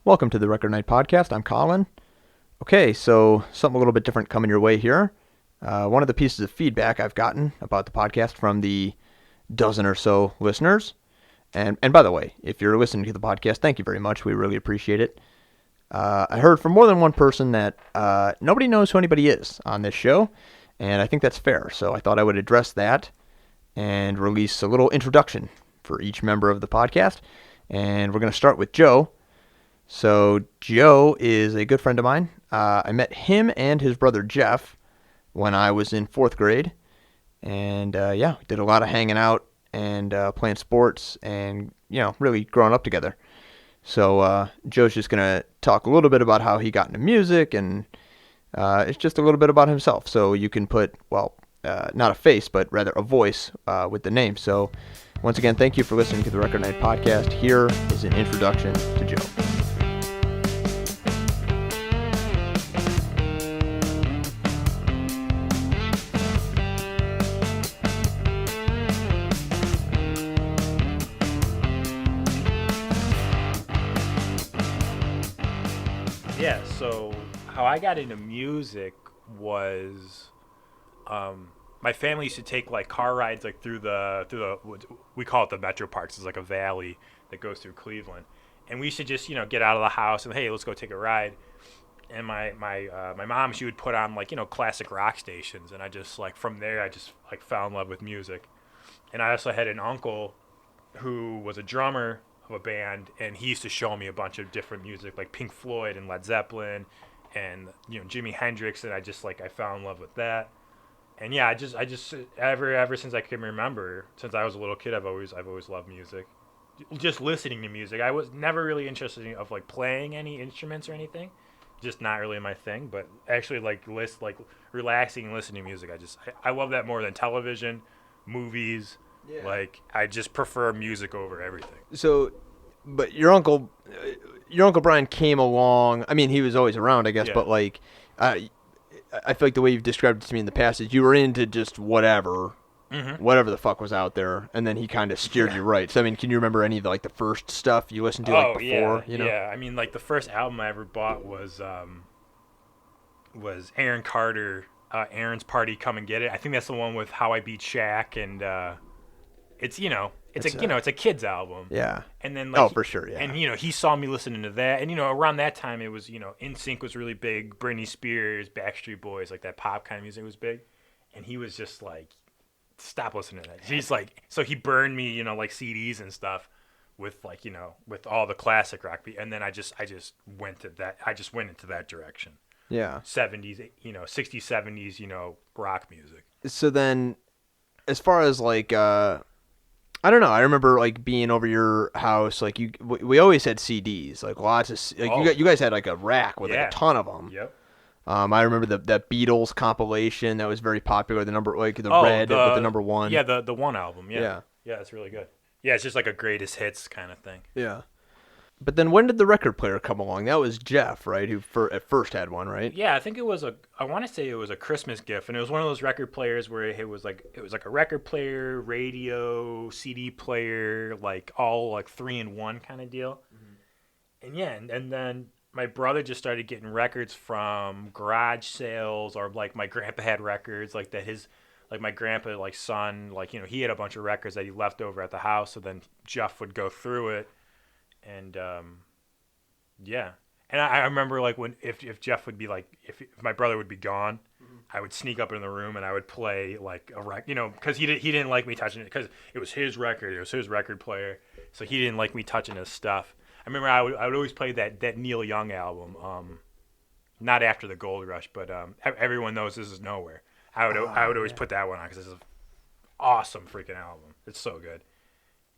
Welcome to the Record Night Podcast. I'm Colin. Okay, so something a little bit different coming your way here. One of the pieces of feedback I've gotten about the podcast from the dozen or so listeners, and by the way, if you're listening to the podcast, thank you very much. We really appreciate it. I heard from more than one person that nobody knows who anybody is on this show, and I think that's fair. So I thought I would address that and release a little introduction for each member of the podcast. And we're going to start with Joe. So Joe is a good friend of mine. I met him and his brother Jeff when I was in 4th grade. And we did a lot of hanging out and playing sports and, really growing up together. So Joe's just going to talk a little bit about how he got into music, and it's just a little bit about himself. So you can put, not a face, but rather a voice with the name. So once again, thank you for listening to the Record Night Podcast. Here is an introduction to Joe. Yeah, so how I got into music was my family used to take like car rides like through the we call it the Metro Parks. It's like a valley that goes through Cleveland. And we used to just, get out of the house and, hey, let's go take a ride. And my mom, she would put on like, classic rock stations, and I just like from there I just like fell in love with music. And I also had an uncle who was a drummer of a band, and he used to show me a bunch of different music like Pink Floyd and Led Zeppelin and Jimi Hendrix, and I fell in love with that. And yeah, I just ever since I can remember, since I was a little kid, I've always loved music. Just listening to music. I was never really interested in like playing any instruments or anything. Just not really my thing, but actually relaxing and listening to music. I love that more than television, movies. Yeah. Like, I just prefer music over everything. So, but your uncle Brian came along. I mean, he was always around, I guess. Yeah. But like, I feel like the way you've described it to me in the past is you were into just whatever the fuck was out there, and then he kind of steered you right. So, I mean, can you remember any of the first stuff you listened to before? Yeah. I mean, like the first album I ever bought was Aaron Carter, Aaron's Party, Come and Get It. I think that's the one with How I Beat Shaq and. It's a kid's album. Yeah. And then for sure, yeah. And he saw me listening to that, and around that time it was NSYNC was really big, Britney Spears, Backstreet Boys, like that pop kind of music was big, and he was just like, stop listening to that. He's like, so he burned me like CDs and stuff with with all the classic rock, and then I just went to that. I just went into that direction. Yeah. 70s, 60s, 70s, rock music. So then, as far as like. I don't know. I remember like being over your house. Like we always had CDs, like lots of. Like you guys had like a rack with like a ton of them. Yep. I remember that Beatles compilation that was very popular. The number red with the number one. Yeah, the one album. Yeah, it's really good. Yeah, it's just like a greatest hits kind of thing. Yeah. But then when did the record player come along? That was Jeff, right? Who at first had one, right? Yeah, I think I want to say it was a Christmas gift, and it was one of those record players where it was like a record player, radio, CD player, like all like 3-in-1 kind of deal. Mm-hmm. And yeah, and then my brother just started getting records from garage sales, or like my grandpa had records like that. My grandpa son he had a bunch of records that he left over at the house, so then Jeff would go through it. And and I remember like if Jeff would be like if my brother would be gone, I would sneak up in the room and I would play like a because he didn't like me touching it because it was his record player, so he didn't like me touching his stuff. I remember I would always play that Neil Young album, not After the Gold Rush, but Everyone Knows This Is Nowhere. I would always put that one on because it's an awesome freaking album. It's so good.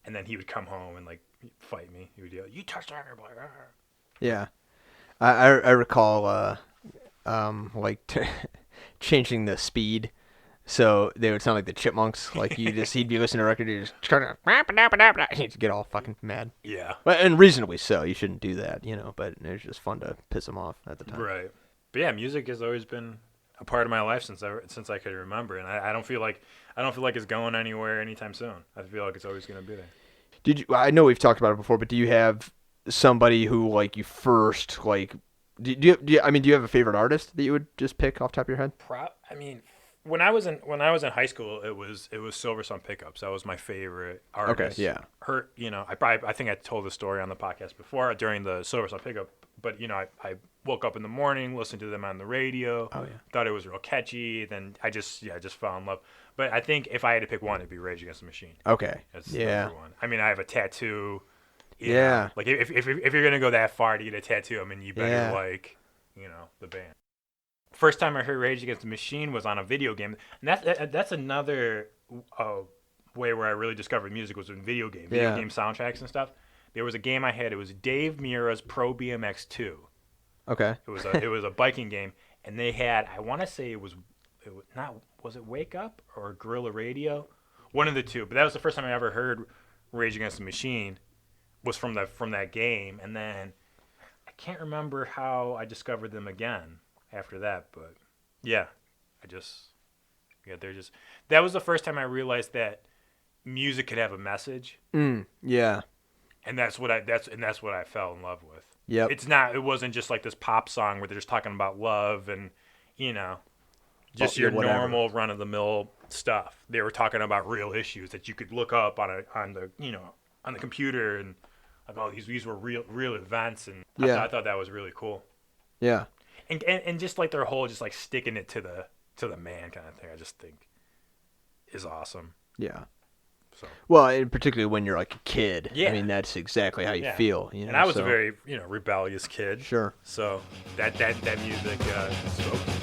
And then he would come home and like fight me. He would yell, "You touched our record player!" Yeah, I recall changing the speed so they would sound like the Chipmunks. Like he'd be listening to a record, he'd just turn it, he'd get all fucking mad. Yeah, and reasonably so. You shouldn't do that, But it was just fun to piss him off at the time. Right. But yeah, music has always been a part of my life since I could remember, and I don't feel like it's going anywhere anytime soon. I feel like it's always going to be there. I know we've talked about it before, but do you have somebody who like you first like? I mean, do you have a favorite artist that you would just pick off the top of your head? I mean, when I was in high school, it was Silversun pickups. That was my favorite Okay, artist. yeah. I think I told the story on the podcast before during the Silversun pickup. But I woke up in the morning, listened to them on the radio. Oh yeah. Thought it was real catchy. Then I just fell in love. But I think if I had to pick one, it'd be Rage Against the Machine. Okay. That's Yeah. number one. I mean, I have a tattoo. Yeah. Like if you're gonna go that far to get a tattoo, I mean, you better Yeah. like the band. First time I heard Rage Against the Machine was on a video game, and that's another way where I really discovered music was in video Yeah. game soundtracks and stuff. There was a game I had. It was Dave Mura's Pro BMX 2. Okay. It was a biking game, and they had, I want to say it was not, was it Wake Up or Guerrilla Radio, one of the two. But that was the first time I ever heard Rage Against the Machine was from that game, and then I can't remember how I discovered them again after that, but yeah, they're just, that was the first time I realized that music could have a message, Yeah. and that's what I fell in love with. Yep. It wasn't just like this pop song where they're just talking about love and just your whatever. normal run of the mill stuff. They were talking about real issues that you could look up on the computer, and like, these were real events, and Yeah. I thought that was really cool. Yeah. And just like their whole just like sticking it to the man kind of thing, I just think is awesome. Yeah. So Well, and particularly when you're like a kid. Yeah. I mean, that's exactly how you Yeah. feel. and I was so. a very rebellious kid. Sure. So that music spoke to me.